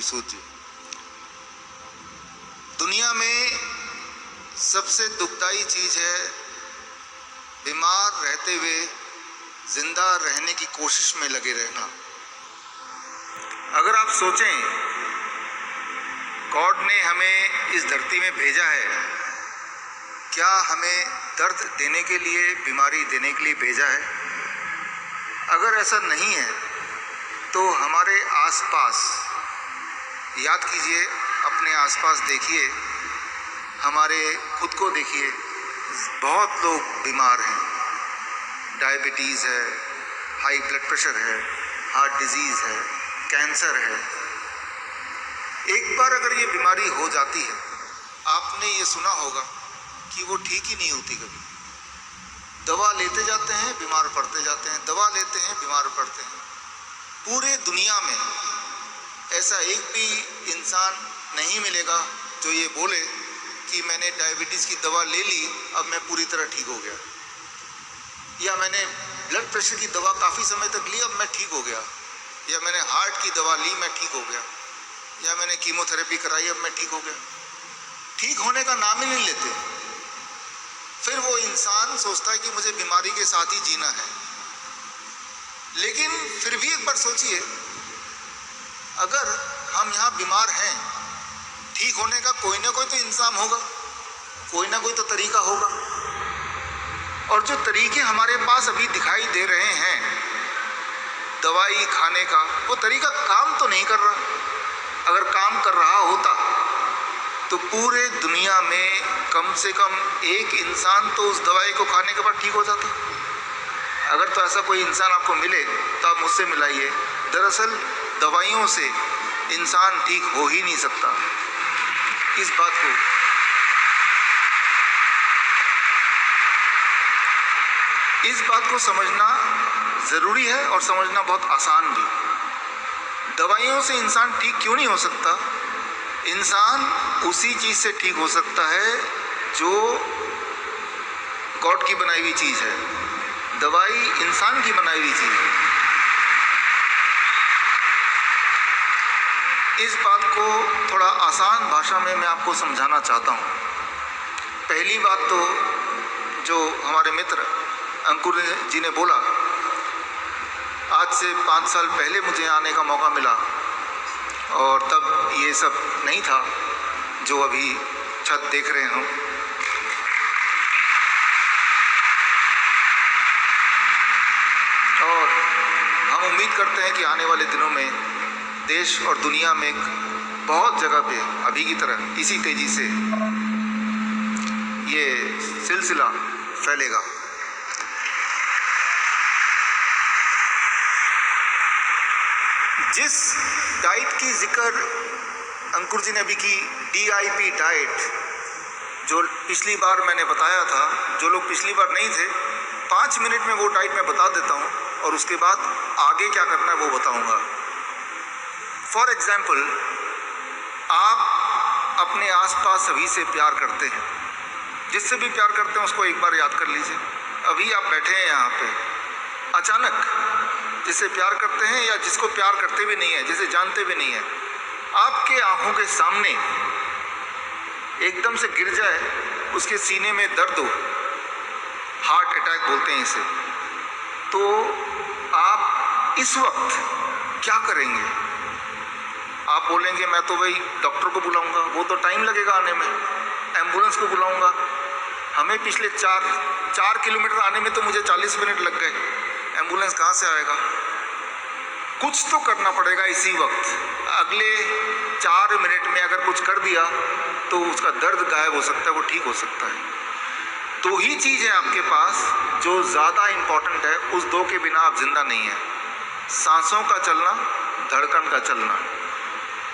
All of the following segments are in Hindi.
सूझे। दुनिया में सबसे दुखदाई चीज है बीमार रहते हुए जिंदा रहने की कोशिश में लगे रहना। अगर आप सोचें, गॉड ने हमें इस धरती में भेजा है, क्या हमें दर्द देने के लिए, बीमारी देने के लिए भेजा है? अगर ऐसा नहीं है तो हमारे आसपास याद कीजिए, अपने आसपास देखिए, हमारे खुद को देखिए, बहुत लोग बीमार हैं। डायबिटीज़ है, हाई ब्लड प्रेशर है, हार्ट डिजीज़ है, कैंसर है। एक बार अगर ये बीमारी हो जाती है, आपने ये सुना होगा कि वो ठीक ही नहीं होती कभी। दवा लेते जाते हैं, बीमार पड़ते जाते हैं, दवा लेते हैं, बीमार पड़ते हैं। पूरे दुनिया में ऐसा एक भी इंसान नहीं मिलेगा जो ये बोले कि मैंने डायबिटीज़ की दवा ले ली, अब मैं पूरी तरह ठीक हो गया, या मैंने ब्लड प्रेशर की दवा काफ़ी समय तक ली, अब मैं ठीक हो गया, या मैंने हार्ट की दवा ली, मैं ठीक हो गया, या मैंने कीमोथेरेपी कराई, अब मैं ठीक हो गया। ठीक होने का नाम ही नहीं लेते। फिर वो इंसान सोचता है कि मुझे बीमारी के साथ ही जीना है। लेकिन फिर भी एक बार सोचिए, अगर हम यहाँ बीमार हैं, ठीक होने का कोई ना कोई तो इंसान होगा, कोई ना कोई तो तरीका होगा। और जो तरीके हमारे पास अभी दिखाई दे रहे हैं दवाई खाने का, वो तरीका काम तो नहीं कर रहा। अगर काम कर रहा होता तो पूरे दुनिया में कम से कम एक इंसान तो उस दवाई को खाने के बाद ठीक हो जाता। अगर तो ऐसा कोई इंसान आपको मिले तो आप मुझसे मिलाइए। दरअसल दवाइयों से इंसान ठीक हो ही नहीं सकता। इस बात को समझना ज़रूरी है और समझना बहुत आसान भी। दवाइयों से इंसान ठीक क्यों नहीं हो सकता? इंसान उसी चीज़ से ठीक हो सकता है जो गॉड की बनाई हुई चीज़ है। दवाई इंसान की बनाई हुई चीज़ है। इस बात को थोड़ा आसान भाषा में मैं आपको समझाना चाहता हूँ। पहली बात तो जो हमारे मित्र अंकुर जी ने बोला, आज से 5 साल पहले मुझे आने का मौका मिला और तब ये सब नहीं था जो अभी छत देख रहे हैं। और हम उम्मीद करते हैं कि आने वाले दिनों में देश और दुनिया में बहुत जगह पे अभी की तरह इसी तेजी से ये सिलसिला फैलेगा। जिस डाइट की जिक्र अंकुर जी ने अभी की, DIP डाइट, जो पिछली बार मैंने बताया था, जो लोग पिछली बार नहीं थे, 5 मिनट में वो डाइट मैं बता देता हूँ और उसके बाद आगे क्या करना है वो बताऊँगा। फॉर एग्जाम्पल, आप अपने आसपास सभी से प्यार करते हैं, जिससे भी प्यार करते हैं उसको एक बार याद कर लीजिए। अभी आप बैठे हैं यहाँ पे, अचानक जिससे प्यार करते हैं या जिसको प्यार करते भी नहीं है, जिसे जानते भी नहीं है, आपके आंखों के सामने एकदम से गिर जाए, उसके सीने में दर्द हो, हार्ट अटैक बोलते हैं इसे, तो आप इस वक्त क्या करेंगे? आप बोलेंगे मैं तो भाई डॉक्टर को बुलाऊंगा, वो तो टाइम लगेगा आने में, एम्बुलेंस को बुलाऊंगा, हमें पिछले 4 किलोमीटर आने में तो मुझे 40 मिनट लग गए, एम्बुलेंस कहाँ से आएगा? कुछ तो करना पड़ेगा इसी वक्त। अगले 4 मिनट में अगर कुछ कर दिया तो उसका दर्द गायब हो सकता है, वो ठीक हो सकता है। 2 ही चीज़ है आपके पास जो ज़्यादा इम्पॉर्टेंट है, उस 2 के बिना आप जिंदा नहीं हैं। सांसों का चलना, धड़कन का चलना।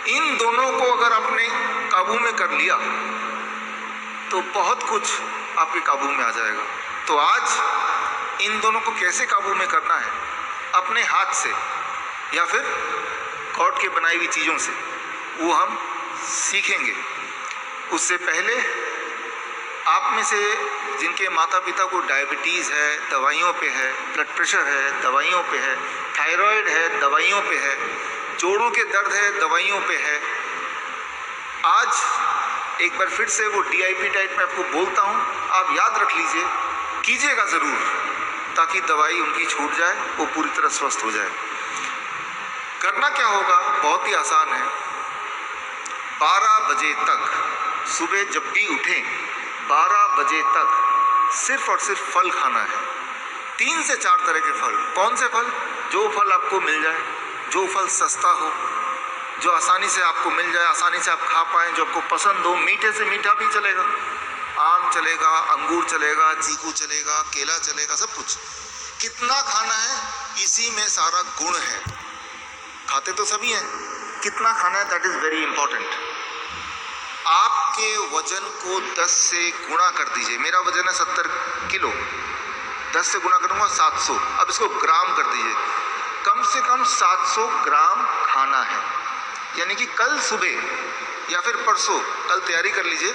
इन दोनों को अगर आपने काबू में कर लिया तो बहुत कुछ आपके काबू में आ जाएगा। तो आज इन दोनों को कैसे काबू में करना है? अपने हाथ से या फिर गॉड के बनाई हुई चीज़ों से, वो हम सीखेंगे। उससे पहले आप में से जिनके माता पिता को डायबिटीज़ है, दवाइयों पे है, ब्लड प्रेशर है, दवाइयों पे है, थायराइड है, दवाइयों पे है, जोड़ों के दर्द है, दवाइयों पे है। आज एक बार फिर से वो DIP डाइट में आपको बोलता हूँ, आप याद रख लीजिए, कीजिएगा ज़रूर, ताकि दवाई उनकी छूट जाए, वो पूरी तरह स्वस्थ हो जाए। करना क्या होगा, बहुत ही आसान है। 12 बजे तक सुबह जब भी उठें, 12 बजे तक सिर्फ और सिर्फ फल खाना है। 3 से 4 तरह के फल। कौन से फल? जो फल आपको मिल जाए, जो फल सस्ता हो, जो आसानी से आपको मिल जाए, आसानी से आप खा पाएँ, जो आपको पसंद हो। मीठे से मीठा भी चलेगा, आम चलेगा, अंगूर चलेगा, चीकू चलेगा, केला चलेगा, सब कुछ। कितना खाना है, इसी में सारा गुण है। खाते तो सभी हैं, कितना खाना है, दैट इज वेरी इंपॉर्टेंट। आपके वजन को 10 से गुणा कर दीजिए। मेरा वजन है 70 किलो, 10 से गुणा करूंगा 700। अब इसको ग्राम कर दीजिए, कम से कम 700 ग्राम खाना है। यानी कि कल सुबह या फिर परसों, कल तैयारी कर लीजिए।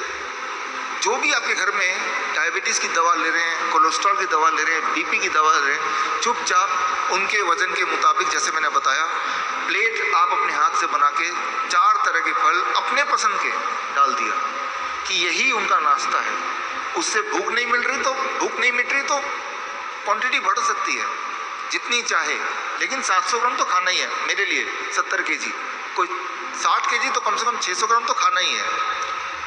जो भी आपके घर में डायबिटीज़ की दवा ले रहे हैं, कोलेस्ट्रॉल की दवा ले रहे हैं, BP की दवा ले रहे हैं, चुपचाप उनके वजन के मुताबिक, जैसे मैंने बताया, प्लेट आप अपने हाथ से बना के 4 तरह के फल अपने पसंद के डाल दिया कि यही उनका नाश्ता है। उससे भूख नहीं मिट रही तो क्वांटिटी बढ़ सकती है जितनी चाहे, लेकिन 700 ग्राम तो खाना ही है। मेरे लिए 70 kg, कोई 60 kg तो कम से कम 600 ग्राम तो खाना ही है।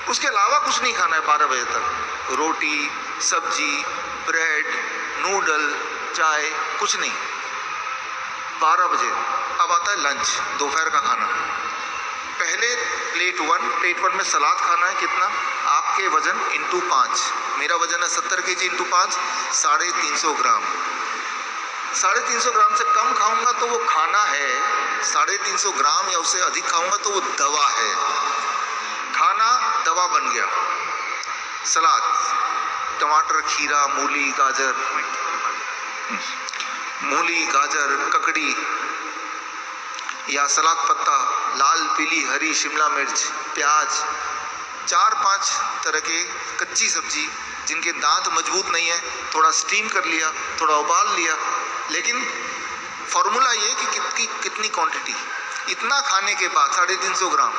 उसके अलावा कुछ नहीं खाना है 12 बजे तक। रोटी, सब्जी, ब्रेड, नूडल, चाय, कुछ नहीं। 12 बजे अब आता है लंच, दोपहर का खाना। पहले प्लेट 1 में सलाद खाना है। कितना? आपके वजन इंटू 5। मेरा वजन है 70 kg इंटू 5, 350 ग्राम। 350 ग्राम से कम खाऊंगा तो वो खाना है, 350 ग्राम या उससे अधिक खाऊंगा तो वो दवा है। खाना दवा बन गया। सलाद, टमाटर, खीरा, मूली, गाजर, ककड़ी या सलाद पत्ता, लाल, पीली, हरी, शिमला मिर्च, प्याज, 4-5 तरह के कच्ची सब्जी जिनके दांत मजबूत नहीं है, थोड़ा स्टीम कर लिया, थोड़ा उबाल लिया। लेकिन फॉर्मूला ये कि कितनी क्वांटिटी। इतना खाने के बाद 350 ग्राम,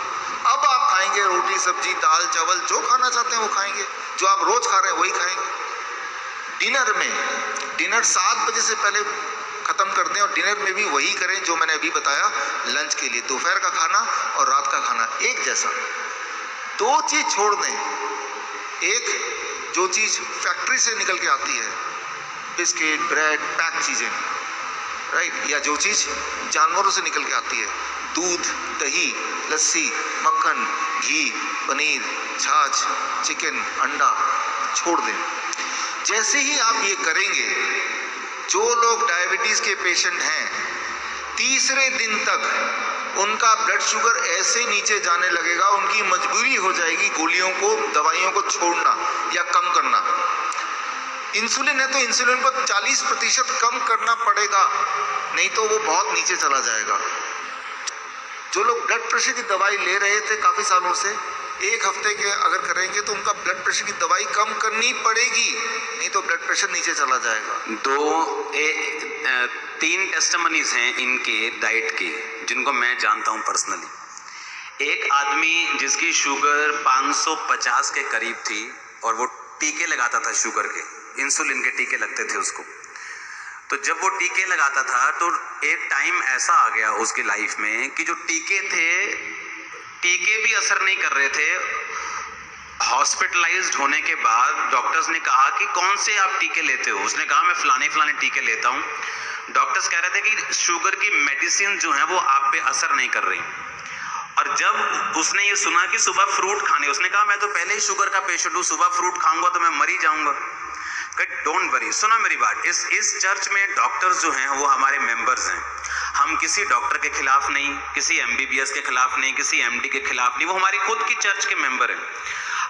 अब आप खाएंगे रोटी, सब्जी, दाल, चावल, जो खाना चाहते हैं वो खाएंगे, जो आप रोज खा रहे हैं वही खाएंगे। डिनर 7 बजे से पहले खत्म कर दें, और डिनर में भी वही करें जो मैंने अभी बताया। लंच के लिए दोपहर का खाना और रात का खाना एक जैसा। 2 चीज छोड़ दें। एक, जो चीज फैक्ट्री से निकल के आती है, बिस्किट, ब्रेड, पैक चीजें, राइट, या जो चीज जानवरों से निकल के आती है, दूध, दही, लस्सी, मक्खन, घी, पनीर, छाछ, चिकन, अंडा, छोड़ दें। जैसे ही आप ये करेंगे, जो लोग डायबिटीज के पेशेंट हैं, तीसरे दिन तक उनका ब्लड शुगर ऐसे नीचे जाने लगेगा, उनकी मजबूरी हो जाएगी गोलियों को, दवाइयों को छोड़ना या कम करना। इंसुलिन है तो इंसुलिन को 40% कम करना पड़ेगा, नहीं तो वो बहुत नीचे चला जाएगा। जो लोग ब्लड प्रेशर की दवाई ले रहे थे काफी सालों से, 1 हफ्ते के अगर करेंगे तो उनका ब्लड प्रेशर की दवाई कम करनी पड़ेगी, नहीं तो ब्लड प्रेशर नीचे चला जाएगा। 3 टेस्टिमनीज हैं इनके डाइट के, जिनको मैं जानता हूं पर्सनली। एक आदमी जिसकी शुगर 550 के करीब थी और वो टीके लगाता था शुगर के, इंसुलिन के टीके लगते थे उसको। तो जब वो टीके लगाता था तो एक टाइम ऐसा आ गया उसकी लाइफ में कि जो टीके भी असर नहीं कर रहे थे। हॉस्पिटलाइज्ड होने के बाद डॉक्टर्स ने कहा कि कौन से आप टीके लेते हो? उसने कहा मैं फलाने टीके लेता हूँ। डॉक्टर्स कह रहे थे कि शुगर की मेडिसिन जो है वो आप पे असर नहीं कर रही। और जब उसने ये सुना कि सुबह फ्रूट खाने, उसने कहा मैं तो पहले ही शुगर का पेशेंट हूँ, सुबह फ्रूट खाऊंगा तो मैं मर ही जाऊंगा। डोंट वरी, सुनो मेरी बात। इस चर्च में डॉक्टर्स जो हैं वो हमारे मेंबर्स हैं। हम किसी डॉक्टर के खिलाफ नहीं, किसी MBBS के खिलाफ नहीं, किसी MD के खिलाफ नहीं, वो हमारी खुद की चर्च के मेंबर हैं।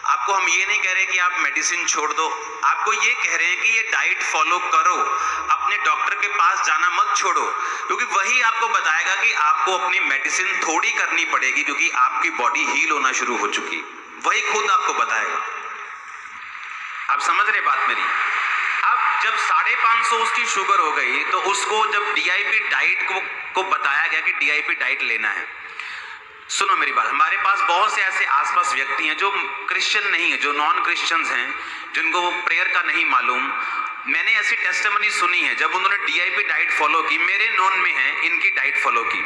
आपको हम ये नहीं कह रहे कि आप मेडिसिन छोड़ दो, आपको ये कह रहे हैं कि ये डाइट फॉलो करो, अपने डॉक्टर के पास जाना मत छोड़ो, क्योंकि वही आपको बताएगा कि आपको अपनी मेडिसिन थोड़ी करनी पड़ेगी क्योंकि आपकी बॉडी हील होना शुरू हो चुकी, वही खुद आपको बताएगा। आप समझ रहे बात मेरी? अब जब 550 उसकी शुगर हो गई तो उसको जब डीआईपी डाइट को बताया गया कि डीआईपी डाइट लेना है। सुनो मेरी बात, हमारे पास बहुत से ऐसे आसपास व्यक्ति हैं जो क्रिश्चियन नहीं है, जो नॉन क्रिश्चियंस हैं, जिनको प्रेयर का नहीं मालूम। मैंने ऐसी टेस्टिमनी सुनी है जब उन्होंने डीआईपी डाइट फॉलो की, मेरे नॉन में है, इनकी डाइट फॉलो की,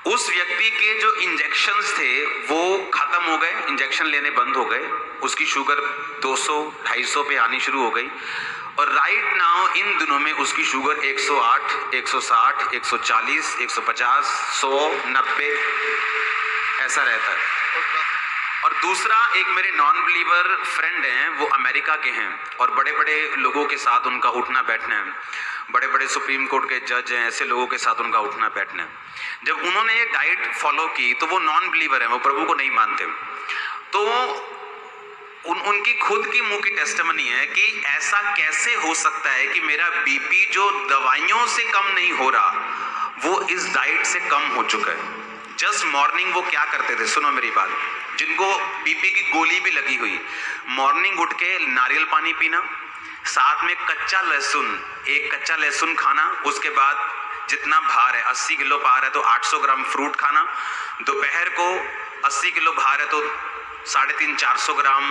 उस व्यक्ति के जो इंजेक्शंस थे वो खत्म हो गए, इंजेक्शन लेने बंद हो गए, उसकी शुगर 200-250 पे आनी शुरू हो गई और राइट नाउ इन दिनों में उसकी शुगर 108, 160, 140, 150, 100, 90 ऐसा रहता है। और दूसरा, एक मेरे नॉन बिलीवर फ्रेंड हैं, वो अमेरिका के हैं और बड़े बड़े लोगों के साथ उनका उठना बैठना है, बड़े बड़े सुप्रीम कोर्ट के जज हैं, ऐसे लोगों के साथ उनका उठना बैठना है। जब उन्होंने ये डाइट फॉलो की तो वो नॉन बिलीवर है, वो प्रभु को नहीं मानते, तो उनकी खुद की मुंह की टेस्टिमनी है कि ऐसा कैसे हो सकता है कि मेरा बीपी जो दवाइयों से कम नहीं हो रहा वो इस डाइट से कम हो चुका है। जस्ट मॉर्निंग वो क्या करते थे, सुनो मेरी बात, जिनको बीपी की गोली भी लगी हुई, मॉर्निंग उठ के नारियल पानी पीना, साथ में कच्चा लहसुन, एक कच्चा लहसुन खाना, उसके बाद जितना भार है 80 किलो भार है तो 800 ग्राम फ्रूट खाना, दोपहर को 80 किलो भार है तो 350-400 ग्राम,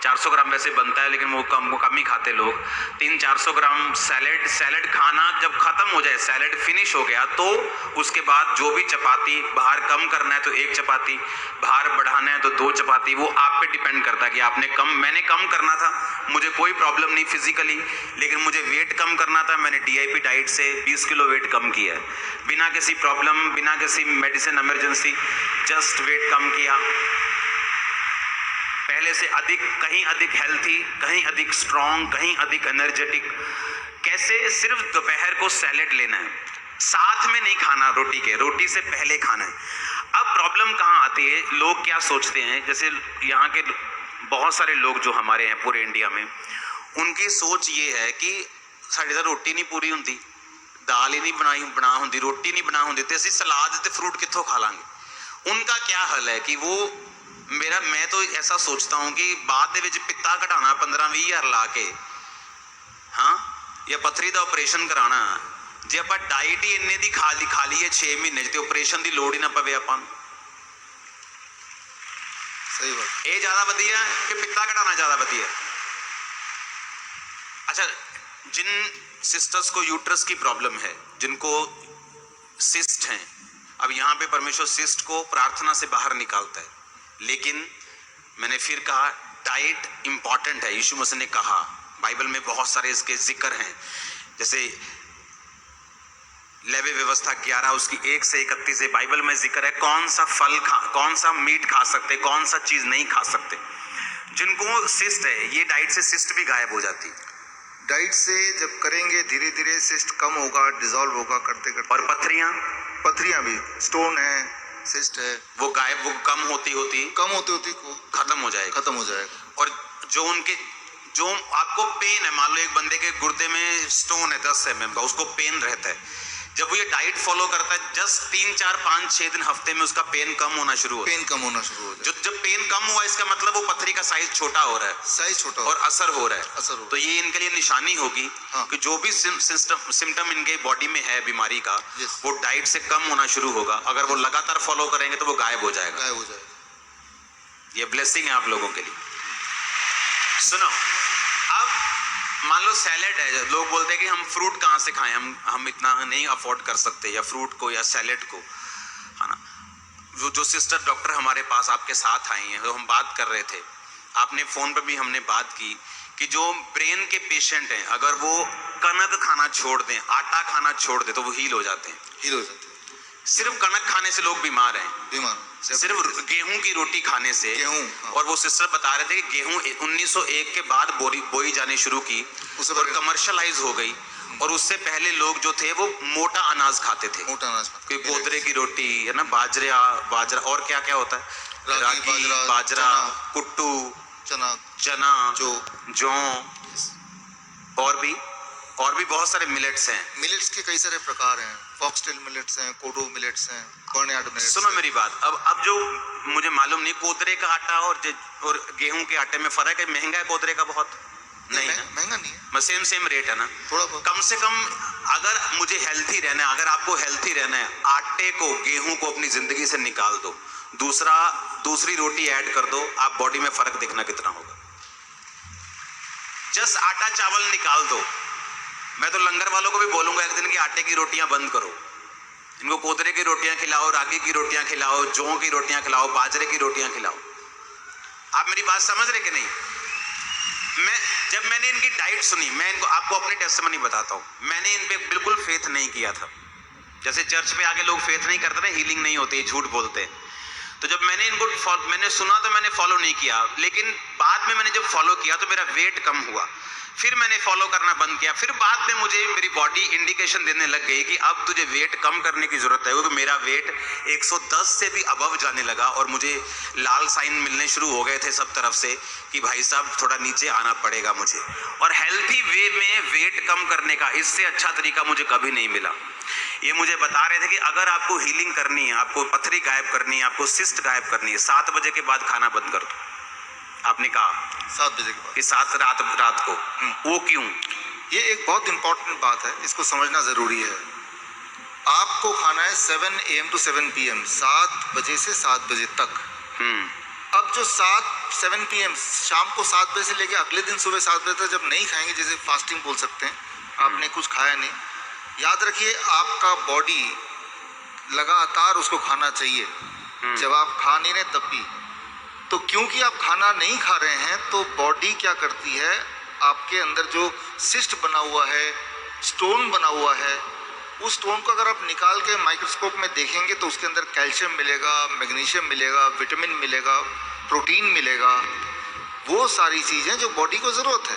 400 ग्राम वैसे बनता है लेकिन वो कम ही खाते लोग, 300-400 ग्राम सैलेड खाना। जब खत्म हो जाए, सैलेड फिनिश हो गया तो उसके बाद जो भी चपाती, भार कम करना है तो 1 चपाती, भार बढ़ाना है तो 2 चपाती, वो आप पे डिपेंड करता है कि आपने मैंने कम करना था, मुझे कोई प्रॉब्लम नहीं फिजिकली, लेकिन मुझे वेट कम करना था, मैंने डीआईपी डाइट से 20 किलो वेट कम किया है बिना किसी प्रॉब्लम, बिना किसी मेडिसिन इमरजेंसी, जस्ट वेट कम किया, पहले से अधिक, कहीं अधिक हेल्थी, कहीं अधिक स्ट्रांग, कहीं अधिक एनर्जेटिक। कैसे? सिर्फ दोपहर को सैलेड लेना है, साथ में नहीं खाना रोटी के, रोटी से पहले खाना है। अब प्रॉब्लम कहाँ आती है, लोग क्या सोचते हैं, जैसे यहाँ के बहुत सारे लोग जो हमारे हैं पूरे इंडिया में, उनकी सोच ये है कि साड़ी रोटी नहीं पूरी होंगी, दाल ही नहीं बना होंगी, रोटी नहीं बना होंगी, तो असं सलाद ते फ्रूट कित्थों खा लांगे। उनका क्या हल है कि वो मैं तो ऐसा सोचता हूं कि बाद दे विच पित्ता घटाना 15-20 हज़ार ला के, हाँ, या पथरी का ऑपरेशन कराना, जे आप डाइट ही इन्ने दी खा लीए 6 महीने तो ऑपरेशन की लोड़ ही ना पवे आपां। सही बात, ये ज्यादा वधिया कि पित्ता घटाना ज्यादा वधिया? अच्छा, जिन सिस्टर्स को यूट्रस की प्रॉब्लम है, जिनको सिस्ट हैं, अब यहाँ पे परमेश्वर सिस्ट को प्रार्थना से बाहर निकालता है, लेकिन मैंने फिर कहा डाइट इंपॉर्टेंट है। यीशु मसीह ने कहा, बाइबल में बहुत सारे इसके जिक्र हैं, जैसे लेवी व्यवस्था 11 उसकी 1 से 31 से बाइबल में जिक्र है कौन सा फल कौन सा मीट खा सकते, कौन सा चीज नहीं खा सकते। जिनको सिस्ट है, ये डाइट से सिस्ट भी गायब हो जाती है। डाइट से जब करेंगे धीरे धीरे सिस्ट कम होगा, डिसॉल्व होगा करते करते। और पथरियां भी, स्टोन है, सिस्ट है, वो गायब, वो कम होती खत्म हो जाएगा। और जो आपको पेन है, मान लो एक बंदे के गुर्दे में स्टोन है 10 mm का, उसको पेन रहता है, जब वो ये डाइट फॉलो करता है, जस्ट 3, 4, 5, 6 दिन हफ्ते में उसका पेन कम होना शुरू हो जाए। जब पेन कम हुआ, इसका मतलब वो पथरी का साइज छोटा हो रहा है, और असर हो रहा है। तो ये इनके लिए निशानी होगी, हाँ, कि जो भी सिम्टम इनके बॉडी में है बीमारी का, वो डाइट से कम होना शुरू होगा। अगर वो लगातार फॉलो करेंगे तो वो गायब हो जाएगा। ये ब्लेसिंग है आप लोगों के लिए। सुनो, अब मान लो सैलेड है, लोग बोलते हैं कि हम फ्रूट कहाँ से खाएं, हम इतना नहीं अफोर्ड कर सकते, या फ्रूट को या सैलेड को, है ना। जो सिस्टर डॉक्टर हमारे पास आपके साथ आई हैं, तो हम बात कर रहे थे, आपने फोन पर भी हमने बात की कि जो ब्रेन के पेशेंट हैं, अगर वो कनक खाना छोड़ दें, आटा खाना छोड़ दें, तो वो हील हो जाते हैं। सिर्फ कनक खाने से लोग बीमार हैं, सिर्फ गेहूं की रोटी खाने से। हाँ। और वो सिस्टर बता रहे थे कि गेहूं 1901 के बाद बोई जानी शुरू की और कमर्शलाइज हो गई, और उससे पहले लोग जो थे वो मोटा अनाज खाते थे, कोई कोदरे की रोटी, है ना, बाजरा और क्या क्या होता है, रागी, बाजरा, कुट्टू, चना, जौ, और भी बहुत सारे मिलेट्स हैं। मिलेट्स के कई सारे प्रकार हैं, फॉक्सटेल मिलेट्स हैं, कोडो मिलेट्स हैं, बर्नयार्ड मिलेट्स। सुनो मेरी बात, अब जो मुझे मालूम नहीं, कोदरे का आटा और गेहूं के आटे में फर्क है, महंगा है कोदरे का बहुत, नहीं ना? महंगा नहीं है, मैं सेम रेट है ना? थोड़ा बहुत। कम से कम अगर मुझे हेल्थी रहना है, अगर आपको हेल्थी रहना है, आटे को, गेहूं को अपनी जिंदगी से निकाल दो, दूसरी रोटी ऐड कर दो, आप बॉडी में फर्क देखना कितना होगा। जस्ट आटा चावल निकाल दो। मैं तो लंगर वालों को भी बोलूंगा एक दिन की आटे की रोटियां बंद करो, इनको कोदरे की रोटियां खिलाओ, रागी की रोटियां खिलाओ, जौ की रोटियां खिलाओ, बाजरे की रोटियां खिलाओ। आप मेरी बात समझ रहे कि नहीं? जब मैंने इनकी डाइट सुनी, मैं इनको आपको अपनी टेस्टिमनी बताता हूं, मैंने इन पे बिल्कुल फेथ नहीं किया था। जैसे चर्च पे आके लोग फेथ नहीं करते ना, हीलिंग नहीं होती, झूठ बोलते। तो जब मैंने सुना तो मैंने फॉलो नहीं किया, लेकिन बाद में मैंने जब फॉलो किया तो मेरा वेट कम हुआ, फिर मैंने फॉलो करना बंद किया। फिर बाद में मुझे मेरी बॉडी इंडिकेशन देने लग गई कि अब तुझे वेट कम करने की जरूरत है, क्योंकि मेरा वेट 110 से भी अबव जाने लगा और मुझे लाल साइन मिलने शुरू हो गए थे सब तरफ से कि भाई साहब थोड़ा नीचे आना पड़ेगा मुझे। और हेल्थी वे में वेट कम करने का इससे अच्छा तरीका मुझे कभी नहीं मिला। ये मुझे बता रहे थे कि अगर आपको हीलिंग करनी है, आपको पथरी गायब करनी है, आपको सिस्ट गायब करनी है, 7 बजे के बाद खाना बंद कर दो। आपने कहा 7 बजे के बाद कि 7 रात को, वो क्यों? ये एक बहुत इंपॉर्टेंट बात है, इसको समझना ज़रूरी है। आपको खाना है 7 AM to 7 PM, 7 बजे से 7 बजे तक। अब जो 7 PM शाम को 7 बजे से लेके अगले दिन सुबह 7 बजे तक जब नहीं खाएंगे, जैसे फास्टिंग बोल सकते हैं, आपने कुछ खाया नहीं, याद रखिए आपका बॉडी लगातार उसको खाना चाहिए। जब आप खा नहीं रहे तब भी, तो क्योंकि आप खाना नहीं खा रहे हैं तो बॉडी क्या करती है, आपके अंदर जो सिस्ट बना हुआ है, स्टोन बना हुआ है, उस स्टोन को अगर आप निकाल के माइक्रोस्कोप में देखेंगे तो उसके अंदर कैल्शियम मिलेगा, मैग्नीशियम मिलेगा, विटामिन मिलेगा, प्रोटीन मिलेगा, वो सारी चीज़ें जो बॉडी को ज़रूरत है,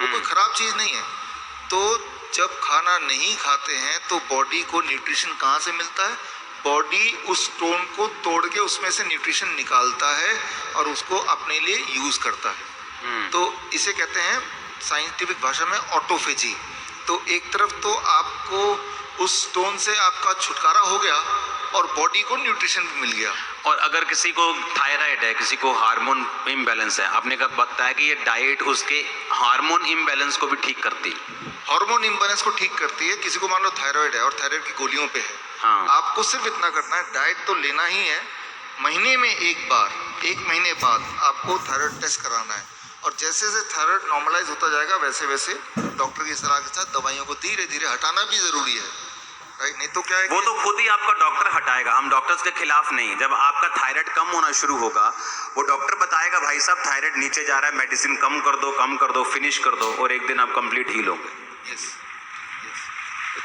वो कोई ख़राब चीज़ नहीं है। तो जब खाना नहीं खाते हैं तो बॉडी को न्यूट्रिशन कहाँ से मिलता है? बॉडी उस स्टोन को तोड़ के उसमें से न्यूट्रिशन निकालता है और उसको अपने लिए यूज़ करता है। तो इसे कहते हैं साइंटिफिक भाषा में ऑटोफेजी। तो एक तरफ तो आपको उस स्टोन से आपका छुटकारा हो गया और बॉडी को न्यूट्रिशन भी मिल गया। और अगर किसी को थायराइड है, किसी को हार्मोन इम्बैलेंस है, आपने कब बताया कि ये डाइट उसके हार्मोन इम्बैलेंस को भी ठीक करती है? हार्मोन इम्बैलेंस को ठीक करती है। किसी को मान लो थायराइड है और थायराइड की गोलियों पे है, हाँ। आपको सिर्फ इतना करना है, डाइट तो लेना ही है, महीने में एक बार, 1 महीने बाद आपको थायराइड टेस्ट कराना है। और जैसे जैसे थायराइड नॉर्मलाइज होता जाएगा वैसे वैसे डॉक्टर की सलाह के साथ दवाइयों को धीरे धीरे हटाना भी ज़रूरी है, राइट? नहीं तो क्या है, वो तो खुद ही आपका डॉक्टर हटाएगा, हम डॉक्टर्स के खिलाफ नहीं। जब आपका थायराइड कम होना शुरू होगा, वो डॉक्टर बताएगा भाई साहब थायराइड नीचे जा रहा है, मेडिसिन कम कर दो, फिनिश कर दो, और एक दिन आप कंप्लीट हील होंगे। यस।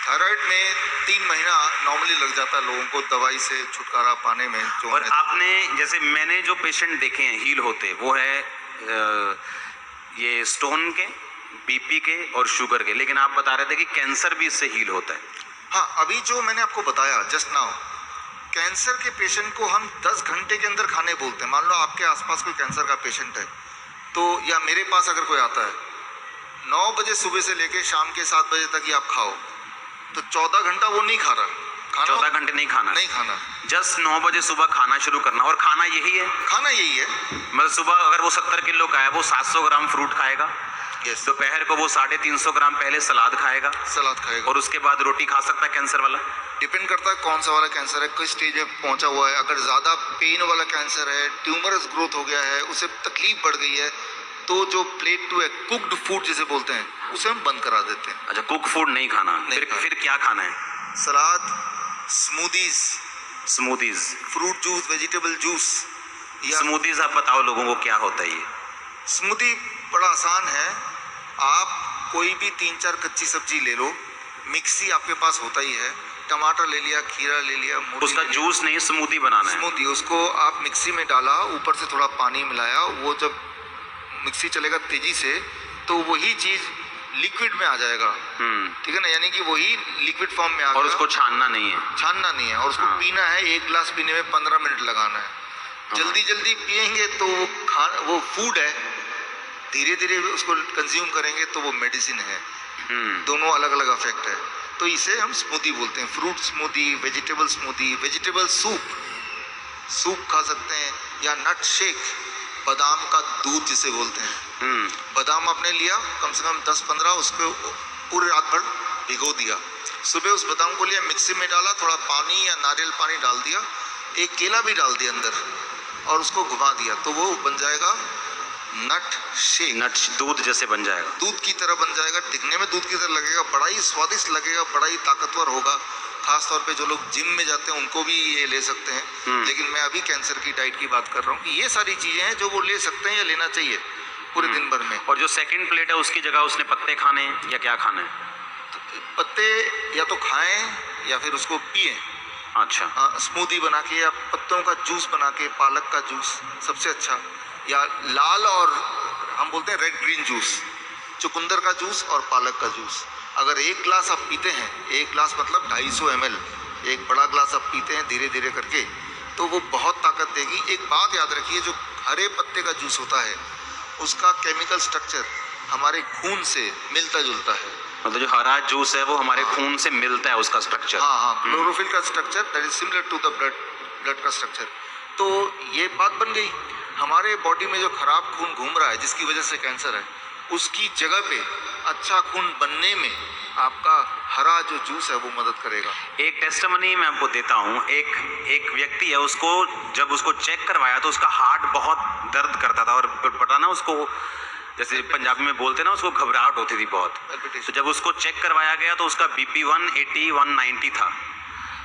थायराइड में 3 महीना नॉर्मली लग जाता है लोगों को दवाई से छुटकारा पाने में। जो और आपने, जैसे मैंने जो पेशेंट देखे हैं हील होते, वो है ये स्टोन के, बीपी के और शुगर के, लेकिन आप बता रहे थे कि कैंसर भी इससे हील होता है। हाँ, अभी जो मैंने आपको बताया जस्ट नाउ, कैंसर के पेशेंट को हम 10 घंटे के अंदर खाने बोलते हैं। मान लो आपके आसपास कोई कैंसर का पेशेंट है, तो या मेरे पास अगर कोई आता है, 9 बजे सुबह से लेके शाम के 7 बजे तक ही आप खाओ, तो 14 घंटा वो नहीं खा रहा खाना, 14 घंटे नहीं खाना, नहीं खाना, जस्ट 9 बजे सुबह खाना शुरू करना। और खाना यही है, खाना यही है। मतलब सुबह अगर वो 70 किलो का है, वो 700 ग्राम फ्रूट खाएगा, यस, दोपहर को वो 350 ग्राम पहले सलाद खाएगा, सलाद खाएगा, और उसके बाद रोटी खा सकता है कैंसर वाला। डिपेंड करता है कौन सा वाला कैंसर है, किस स्टेज में पहुंचा हुआ है। अगर ज़्यादा पेन वाला कैंसर है, ट्यूमरस ग्रोथ हो गया है, उसे तकलीफ बढ़ गई है, तो जो प्लेट टू है, कुक्ड फूड जिसे बोलते हैं, उसे हम बंद करा देते हैं। अच्छा, कुक फूड नहीं खाना, नहीं खाना। फिर क्या खाना है? Salad, smoothies, fruit juice, vegetable juice. या स्मूदीज आप बताओ लोगों को क्या होता है ये? स्मूदी बड़ा आसान है, आप कोई भी 3-4 कच्ची सब्जी ले लो, मिक्सी आपके पास होता ही है, टमाटर ले लिया, खीरा ले लिया, मूली उसका ले लिया, जूस नहीं, स्मूदी बनाना है। स्मूदी, उसको आप मिक्सी में डाला, ऊपर से थोड़ा पानी मिलाया, वो जब मिक्सी चलेगा तेजी से तो वही चीज़ लिक्विड में आ जाएगा, ठीक है ना, यानी कि वही लिक्विड फॉर्म में आ गया। और उसको छानना नहीं है, छानना नहीं है, और उसको हाँ। पीना है। 1 गिलास पीने में 15 मिनट लगाना है। जल्दी जल्दी पिएंगे तो वो फूड है, धीरे धीरे उसको कंज्यूम करेंगे तो वो मेडिसिन है। दोनों अलग अलग इफेक्ट है। तो इसे हम स्मूदी बोलते हैं, fruit smoothie, vegetable smoothie, vegetable soup खा सकते हैं, या नट शेक, बादाम का दूध जिसे बोलते हैं, बादाम आपने लिया कम से कम 10-15, उसको पूरे रात भर भिगो दिया। सुबह उस बादाम को लिया, मिक्सी में डाला, थोड़ा पानी या नारियल पानी डाल दिया, एक केला भी डाल दिया अंदर और उसको घुमा दिया, तो वो बन जाएगा नट शेक। नट दूध जैसे बन जाएगा। दूध की तरह बन जाएगा, दिखने में दूध की तरह लगेगा, बड़ा ही स्वादिष्ट लगेगा, बड़ा ही ताकतवर होगा। खास तौर पे जो लोग जिम में जाते हैं उनको भी ये ले सकते हैं, लेकिन मैं अभी कैंसर की डाइट की बात कर रहा हूँ कि ये सारी चीजें हैं जो वो ले सकते हैं या लेना चाहिए पूरे दिन भर में। और जो सेकंड प्लेट है उसकी जगह उसने पत्ते खाने हैं या क्या खाना है? पत्ते या तो खाएं या फिर उसको पिए। अच्छा। स्मूदी बना के या पत्तों का जूस बना के, पालक का जूस सबसे अच्छा, या लाल और हम बोलते हैं रेड ग्रीन जूस, चुकंदर का जूस और पालक का जूस। अगर एक गिलास आप पीते हैं, एक गिलास मतलब 250 ml, एक बड़ा गिलास आप पीते हैं धीरे धीरे करके, तो वो बहुत ताकत देगी। एक बात याद रखिए, जो हरे पत्ते का जूस होता है उसका केमिकल स्ट्रक्चर हमारे खून से मिलता जुलता है। मतलब जो हरा जूस है वो हमारे खून से मिलता है उसका स्ट्रक्चर। हाँ, क्लोरोफिल का structure that is similar to the blood का स्ट्रक्चर। तो ये बात बन गई, हमारे बॉडी में जो खराब खून घूम रहा है जिसकी वजह से कैंसर है, उसकी जगह पे अच्छा खून बनने में आपका हरा जो जूस है वो मदद करेगा। एक टेस्टिमनी मैं आपको देता हूँ। एक व्यक्ति है, उसको जब उसको चेक करवाया तो उसका हार्ट बहुत दर्द करता था और पता ना उसको, जैसे पंजाबी में बोलते ना, उसको घबराहट होती थी बहुत। तो जब उसको चेक करवाया गया तो उसका बीपी 180 190 था।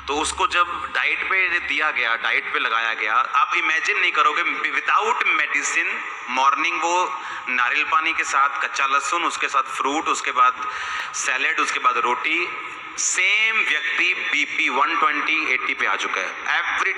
तो उसको जब डाइट पे दिया गया, डाइट पे लगाया गया, आप इमेजिन नहीं करोगे, विदाउट मेडिसिन मॉर्निंग वो नारियल पानी के साथ कच्चा लहसुन, उसके साथ फ्रूट, उसके बाद सैलेड, उसके बाद रोटी, सेम व्यक्ति बीपी 120 80 पे आ चुका है एवरी डे।